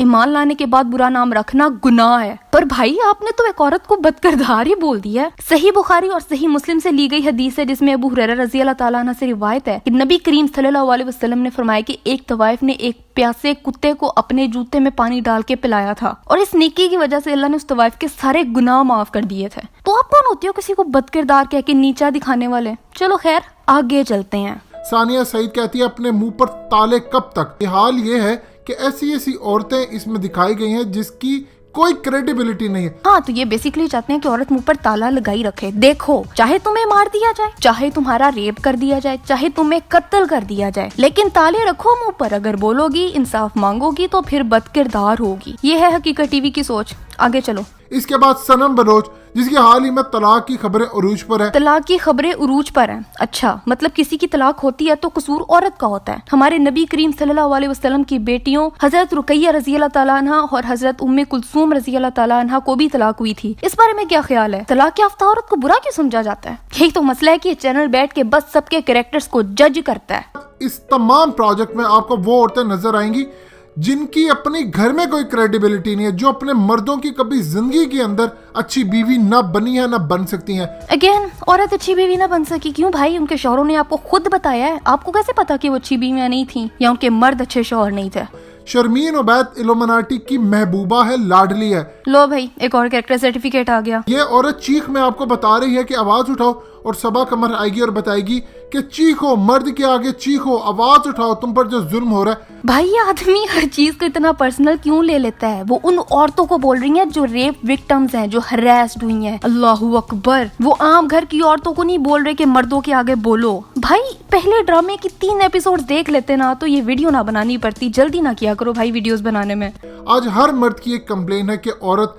ایمان لانے کے بعد برا نام رکھنا گناہ ہے. پر بھائی آپ نے تو ایک عورت کو بدکردار ہی بول دیا ہے. صحیح بخاری اور صحیح مسلم سے لی گئی حدیث ہے جس میں ابو ہریرہ رضی اللہ تعالیٰ عنہ سے روایت ہے کہ نبی کریم صلی اللہ علیہ وسلم نے فرمایا کہ ایک طوائف نے ایک پیاسے کتے کو اپنے جوتے میں پانی ڈال کے پلایا تھا اور اس نیکی کی وجہ سے اللہ نے اس طوائف کے سارے گناہ معاف کر دیے تھے. تو آپ کون ہوتی ہو کسی کو بدکردار کہہ کے نیچا دکھانے والے؟ چلو خیر آگے چلتے ہیں. ثانیہ سعید کہتی ہے اپنے منہ پر تالے کب تک. حال یہ ہے کہ ایسی ایسی عورتیں اس میں دکھائی گئی ہیں جس کی کوئی کریڈیبلٹی نہیں ہے. ہاں تو یہ بیسیکلی چاہتے ہیں کہ عورت منہ پر تالا لگائی رکھے. دیکھو چاہے تمہیں مار دیا جائے, چاہے تمہارا ریپ کر دیا جائے, چاہے تمہیں قتل کر دیا جائے, لیکن تالے رکھو منہ پر. اگر بولو گی, انصاف مانگو گی تو پھر بدکردار ہوگی. یہ ہے حقیقت ٹی وی کی سوچ. آگے چلو. اس کے بعد صنم بلوچ جس کی حال ہی میں طلاق کی خبریں عروج پر ہے. طلاق کی خبریں عروج پر ہیں. اچھا مطلب کسی کی طلاق ہوتی ہے تو قصور عورت کا ہوتا ہے. ہمارے نبی کریم صلی اللہ علیہ وسلم کی بیٹیوں حضرت رقیہ رضی اللہ تعالیٰ عنہ اور حضرت ام کلثوم رضی اللہ تعالیٰ عنہ کو بھی طلاق ہوئی تھی. اس بارے میں کیا خیال ہے؟ طلاق یافتہ عورت کو برا کیوں سمجھا جاتا ہے؟ یہی تو مسئلہ ہے کہ یہ چینل بیٹھ کے بس سب کے کریکٹرز کو جج کرتا ہے. اس تمام پروجیکٹ میں آپ کو وہ عورتیں نظر آئیں گی جن کی اپنی گھر میں کوئی کریڈیبلٹی نہیں ہے, جو اپنے مردوں کی کبھی زندگی کے اندر اچھی بیوی نہ بنی ہے نہ بن سکتی ہیں. اگین عورت اچھی بیوی نہ بن سکی کیوں بھائی؟ ان کے شوہروں نے آپ کو خود بتایا ہے. آپ کو کیسے پتا کہ وہ اچھی بیویاں نہیں تھیں یا ان کے مرد اچھے شوہر نہیں تھے؟ شرمین عبید ایلومناٹی کی محبوبہ ہے, لاڈلی ہے. لو بھائی ایک اور کریکٹر سرٹیفکیٹ آ گیا. یہ عورت چیخ میں آپ کو بتا رہی ہے کہ آواز اٹھاؤ, اور صبا قمر آئے گی اور بتائے گی کہ چیخو, مرد کے آگے چیخو, آواز اٹھاؤ, تم پر جو ظلم ہو رہا ہے. بھائی یہ آدمی ہر چیز کو اتنا پرسنل کیوں لے لیتا ہے؟ وہ ان عورتوں کو بول رہی ہیں جو ریپ وکٹمز ہیں, جو ہراسڈ ہوئی ہیں. اللہ اکبر. وہ عام گھر کی عورتوں کو نہیں بول رہے کہ مردوں کے آگے بولو. بھائی پہلے ڈرامے کی 3 ایپیسوڈ دیکھ لیتے نا تو یہ ویڈیو نہ بنانی پڑتی. جلدی نہ کیا کرو بھائی ویڈیوز بنانے میں. آج ہر مرد کی ایک کمپلین ہے کہ عورت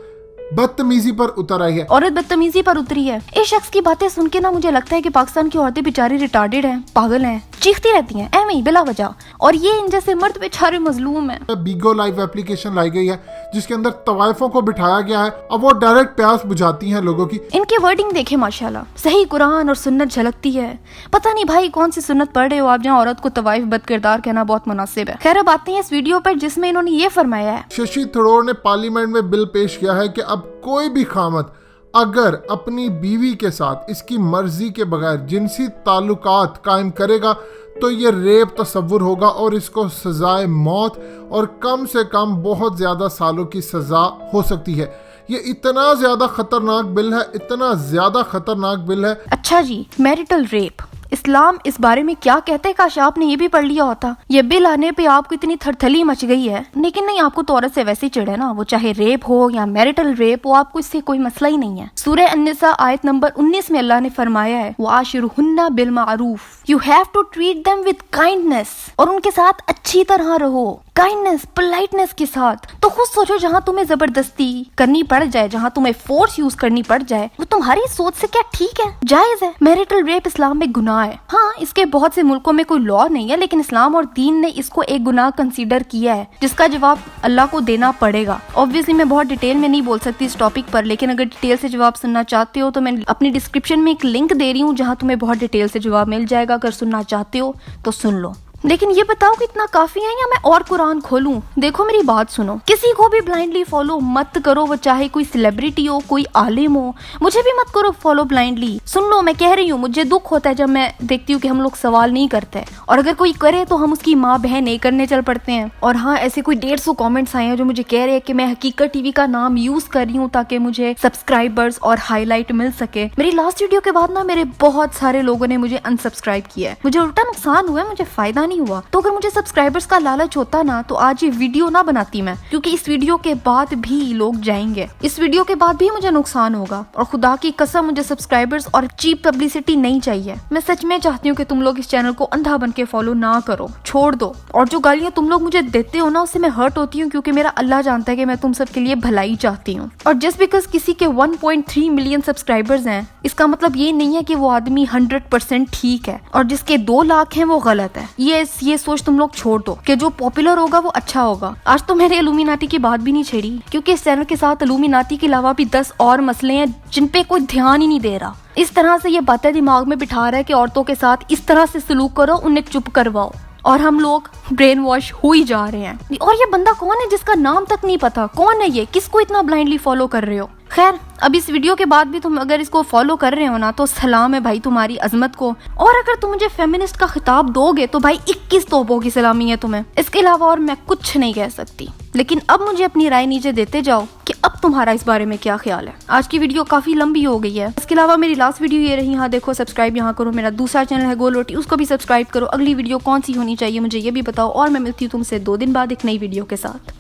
بدتمیزی پر اتر آئی ہے. عورت بدتمیزی پر اتری ہے. اس شخص کی باتیں سن کے نا مجھے لگتا ہے کہ پاکستان کی عورتیں بیچاری ریٹارڈیڈ ہیں, پاگل ہیں, چیختی رہتی ہیں ایویں ہی بلا وجہ, اور یہ ان جیسے مرد بیچارے مظلوم ہیں. بیگو لائیو ایپلیکیشن لائی گئی ہے جس کے اندر طوائفوں کو بٹھایا گیا ہے. اب وہ ڈائریکٹ پیاس بجھاتی ہیں لوگوں کی. ان کے ورڈنگ دیکھیں ماشاءاللہ, صحیح قرآن اور سنت جھلکتی ہے. پتہ نہیں بھائی کون سی سنت پڑھ رہے ہو آپ جہاں عورت کو طوائف بدکردار کہنا بہت مناسب ہے. خیر اب آتے ہیں اس ویڈیو پر جس میں انہوں نے یہ فرمایا ہے. ششی تھروڑ نے پارلیمنٹ میں بل پیش کیا ہے کہ اب کوئی بھی خامد اگر اپنی بیوی کے ساتھ اس کی مرضی کے بغیر جنسی تعلقات قائم کرے گا تو یہ ریپ تصور ہوگا اور اس کو سزائے موت اور کم سے کم بہت زیادہ سالوں کی سزا ہو سکتی ہے. یہ اتنا زیادہ خطرناک بل ہے, اتنا زیادہ خطرناک بل ہے. اچھا جی, میرٹل ریپ اسلام اس بارے میں کیا کہتے ہیں؟ کاش آپ نے یہ بھی پڑھ لیا ہوتا. یہ بل آنے پہ آپ کو اتنی تھرتھلی مچ گئی ہے, لیکن نہیں, آپ کو تو عورت سے ویسے ہی چڑھ ہے نا, وہ چاہے ریپ ہو یا میرٹل ریپ ہو, آپ کو اس سے کوئی مسئلہ ہی نہیں ہے. سورہ النساء آیت نمبر 19 میں اللہ نے فرمایا ہے وَعَاشِرُهُنَّ بِالْمَعْرُوفِ, you have to treat them with kindness, اور ان کے ساتھ اچھی طرح رہو, کائنڈنس, پولائٹنس کے ساتھ. تو خود سوچو جہاں تمہیں زبردستی کرنی پڑ جائے, جہاں تمہیں فورس یوز کرنی پڑ جائے, وہ تمہاری سوچ سے کیا ٹھیک ہے, جائز ہے. میرٹل ریپ اسلام میں گناہ ہے. ہاں اس کے بہت سے ملکوں میں کوئی لا نہیں ہے, لیکن اسلام اور دین نے اس کو ایک گناہ کنسیڈر کیا ہے جس کا جواب اللہ کو دینا پڑے گا. obviously میں بہت ڈیٹیل میں نہیں بول سکتی اس ٹاپک پر, لیکن اگر ڈیٹیل سے جواب سننا چاہتے ہو تو میں اپنی ڈسکرپشن میں ایک لنک دے رہی ہوں جہاں تمہیں بہت ڈیٹیل سے جواب مل جائے گا. اگر سننا چاہتے ہو تو سن لو. لیکن یہ بتاؤ کہ اتنا کافی ہے یا میں اور قرآن کھولوں؟ دیکھو میری بات سنو, کسی کو بھی بلائنڈلی فالو مت کرو, وہ چاہے کوئی سیلیبریٹی ہو, کوئی عالم ہو. مجھے بھی مت کرو فالو بلائنڈلی. سن لو میں کہہ رہی ہوں, مجھے دکھ ہوتا ہے جب میں دیکھتی ہوں کہ ہم لوگ سوال نہیں کرتے, اور اگر کوئی کرے تو ہم اس کی ماں بہن نہیں کرنے چل پڑتے ہیں. اور ہاں ایسے کوئی 150 کامنٹس آئے ہیں جو مجھے کہہ رہے ہیں کہ میں حقیقت ٹی وی کا نام یوز کر رہی ہوں تاکہ مجھے سبسکرائبرز اور ہائی لائٹ مل سکے. میری لاسٹ ویڈیو کے بعد نا میرے بہت سارے لوگوں نے مجھے انسبسکرائب کیا ہے. مجھے الٹا نقصان ہوا ہے, مجھے فائدہ نہیں ہوا. تو اگر مجھے سبسکرائبرز کا لالچ ہوتا نا تو آج یہ ویڈیو نہ بناتی میں, کیونکہ اس ویڈیو کے بعد بھی لوگ جائیں گے, اس ویڈیو کے بعد بھی مجھے نقصان ہوگا. اور خدا کی قسم مجھے سبسکرائبرز اور چیپ پبلسٹی نہیں چاہیے. میں سچ میں چاہتی ہوں کہ تم لوگ اس چینل کو اندھا بن کے فالو نہ کرو, چھوڑ دو. اور جو گالیاں تم لوگ مجھے دیتے ہو نا اس سے میں ہرٹ ہوتی ہوں, کیونکہ میرا اللہ جانتا ہے کہ میں تم سب کے لیے بھلائی چاہتی ہوں. اور جسٹ بیکاز کسی کے 1.3 ملین سبسکرائبرز ہیں اس کا مطلب یہ نہیں ہے کہ وہ آدمی 100% ٹھیک ہے, اور جس کے 2 لاکھ ہیں وہ غلط ہے. یہ سوچ تم لوگ چھوڑ دو کہ جو پاپولر ہوگا وہ اچھا ہوگا. آج تو میرے الومیناٹی کی بات بھی نہیں چھیڑی, کیونکہ اس چینل کے ساتھ الومیناٹی کے علاوہ بھی 10 اور مسئلے ہیں جن پہ کوئی دھیان ہی نہیں دے رہا. اس طرح سے یہ باتیں دماغ میں بٹھا رہا ہے کہ عورتوں کے ساتھ اس طرح سے سلوک کرو, انہیں چپ کرواؤ. اور ہم لوگ برین واش ہو ہی جا رہے ہیں. اور یہ بندہ کون ہے جس کا نام تک نہیں پتا؟ کون ہے یہ؟ کس کو اتنا بلائنڈلی فالو کر رہے ہو؟ خیر اب اس ویڈیو کے بعد بھی تم اگر اس کو فالو کر رہے ہو نا تو سلام ہے بھائی تمہاری عظمت کو. اور اگر تم مجھے فیمنسٹ کا خطاب دو گے تو بھائی 21 توپوں کی سلامی ہے تمہیں. اس کے علاوہ اور میں کچھ نہیں کہہ سکتی. لیکن اب مجھے اپنی رائے نیچے دیتے جاؤ کہ اب تمہارا اس بارے میں کیا خیال ہے. آج کی ویڈیو کافی لمبی ہو گئی ہے. اس کے علاوہ میری لاسٹ ویڈیو یہ رہی. ہاں دیکھو سبسکرائب یہاں کرو. میرا دوسرا چینل ہے گول روٹی, اس کو بھی سبسکرائب کرو. اگلی ویڈیو کون سی ہونی چاہیے مجھے یہ بھی بتاؤ, اور میں ملتی ہوں تم سے 2 دن بعد ایک نئی ویڈیو کے ساتھ.